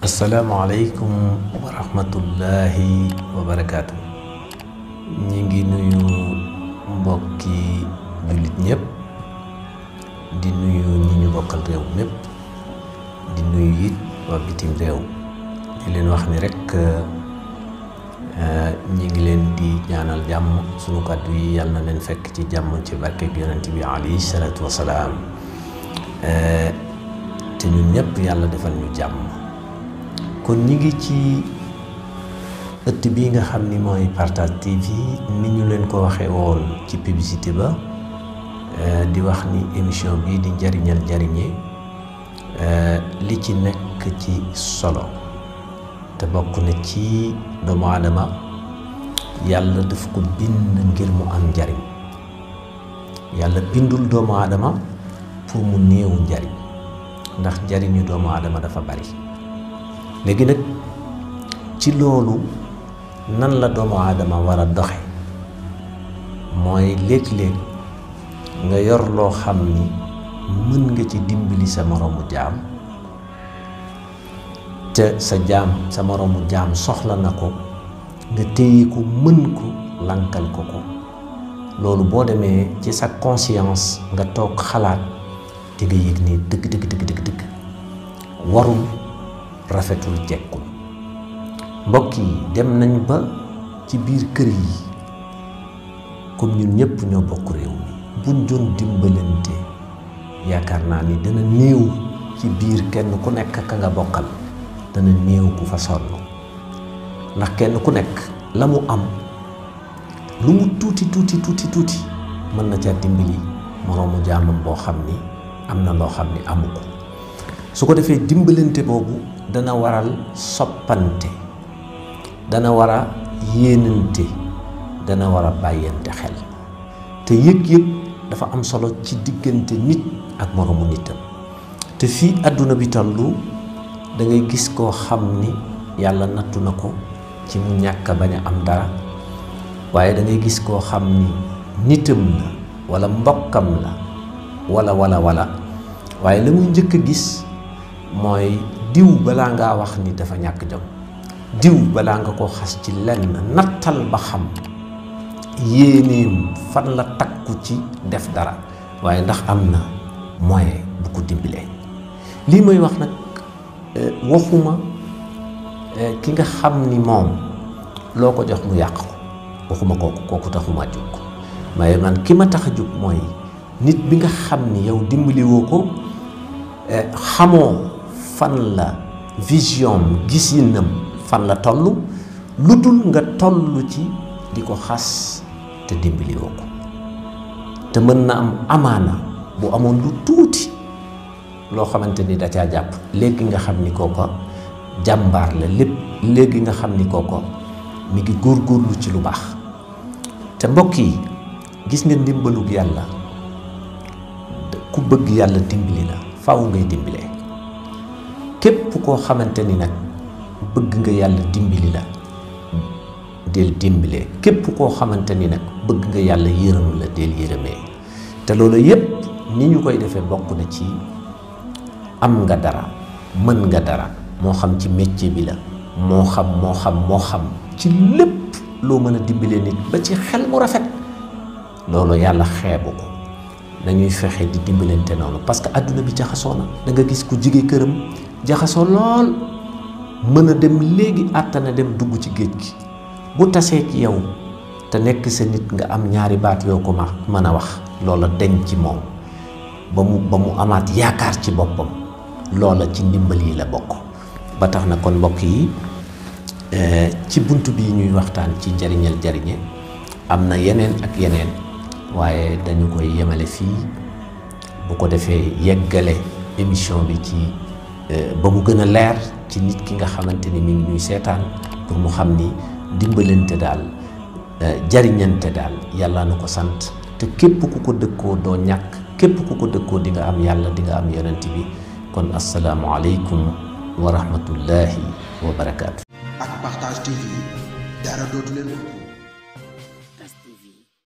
Assalamualaikum warahmatullahi wabarakatuh. ñi ngi nuyu mbokki julit ñep di nuyu ñi ñu bokkal rew ñep di nuyu it wa bitim rew di leen wax ni rek ñi ngi leen di ñaanal jamm suñu kaddu yi yalla na leen fekk ci jamm ci barke yonent bi alayhi salatu wassalam te ñun ñep yalla defal ñu jamm. kon ñi ngi ci ëtt bi nga xamni moy Partage TV ni ñu leen ko waxé woon ci publicité ba di wax ni émission bi di njariñal njariñe li ci nekk ci solo te bokku na ci doomu aadama yalla daf ko bind ngir mu am njariñ yalla bindul doomu aadama pour mu néew njariñ ndax njariñu doomu aadama dafa bari. léegi nag ci loolu nan la doomu aadama war a doxe mooy léeg-léeg nga yor loo xam ni mën nga ci dimbali sa moroomu jaam te sa moroomu jaam soxla na ko nga téye ko mën ko lankal ko loolu boo demee ci sa conscience nga toog xalaat di nga yëg ni dëgg warul rafetul jekkul. mbokk yi dem nañ ba ci biir kër yi comme ñun ñëpp ñoo bokk réew mi buñ doon dimbalante yaakaar naa ni dana néew ci biir kenn ku nekk ka nga bokkal dana néew ku fa sonn ndax kenn ku nekk la mu am lu mu tuuti mën na ca dimbali moroomu jaamam boo xam ni am na loo xam ni amu ko su ko defee dimbalante boobu dana waral soppante dana wara yéenante dana wara bàyyante xel te yëg-yëg dafa am solo ci diggante nit ak moroomu nitam te fii àdduna bi tollu da ngay gis koo xam ni yàlla nattu na ko ci mu ñàkk bañ a am dara waaye da ngay gis koo xam ni nitam la wala mbokkam la wala waaye la muy njëkk a gis mooy diw balaa ngaa wax ni dafa ñàkk jom diw balaa nga ko xas ci lenn nattal ba xam yéeneem fan la takku ci def dara waaye ndax am na moyen bu ko dimbalee lii may wax nag waxuma ki nga xam ni moom loo ko jox mu yàq ko waxuma kooku taxuma jóg waaye man ki ma tax a jóg mooy nit bi nga xam ni yow dimbaliwoo ko xamoo fan la vision gisinam fan la tollu ludul nga tollu ci di ko xas te dimbaliwoo ko te mën na am amaana bu amoon lu tuuti loo xamante ni da caa jàpp léegi nga xam ni kooko jàmbaar la léegi nga xam ni kooko mi ngi góorgóorlu ci lu baax te mbokk yi gis nga ndimbalug yàlla ku bëgg yàlla dimbali la faaw ngay dimbalee képp koo xamante ni nag bëgg nga yàlla dimbali la del dimbalee képp koo xamante ni nag bëgg nga yàlla yërëm la del yërëmee te loolu yépp ni ñu koy defee bokk na ci am nga dara mën nga dara moo xam ci métier bi la moo xam ci lépp loo mën a dimbalee nit ba ci xel mu rafet loolu yàlla xeebu ko nañuy fexe di dimbalante noonu parce que àdduna bi jaxasoo na da nga gis ku jige këram jaxasoo lool mën a dem léegi àttana dem dugg ci géej gi bu tasee ci yow te nekk sa nit nga am ñaari baat yoo ko mën a wax loola deñ ci moom ba mu amaat yaakaar ci boppam loola ci ndimbal yi la bokk ba tax na kon mbokk yi ci buntu bi ñuy waxtaan ci njariñal jariñe am na yeneen ak yeneen waaye dañu koy yemale fii bu ko defee yeggale émission bi ci ba mu gën a leer ci nit ki nga xamante ni mi ngi ñuy seetaan pour mu xam ni dimbalante daal jariñante daal yàlla na ko sant te képp ku ko dëkkoo doo ñàkk képp ku ko dëkkoo di nga am yàlla di nga am yonent bi kon assalaamu aleykum wa rahmatullahi wa barakaatu. ak Partage TV dara dootu leen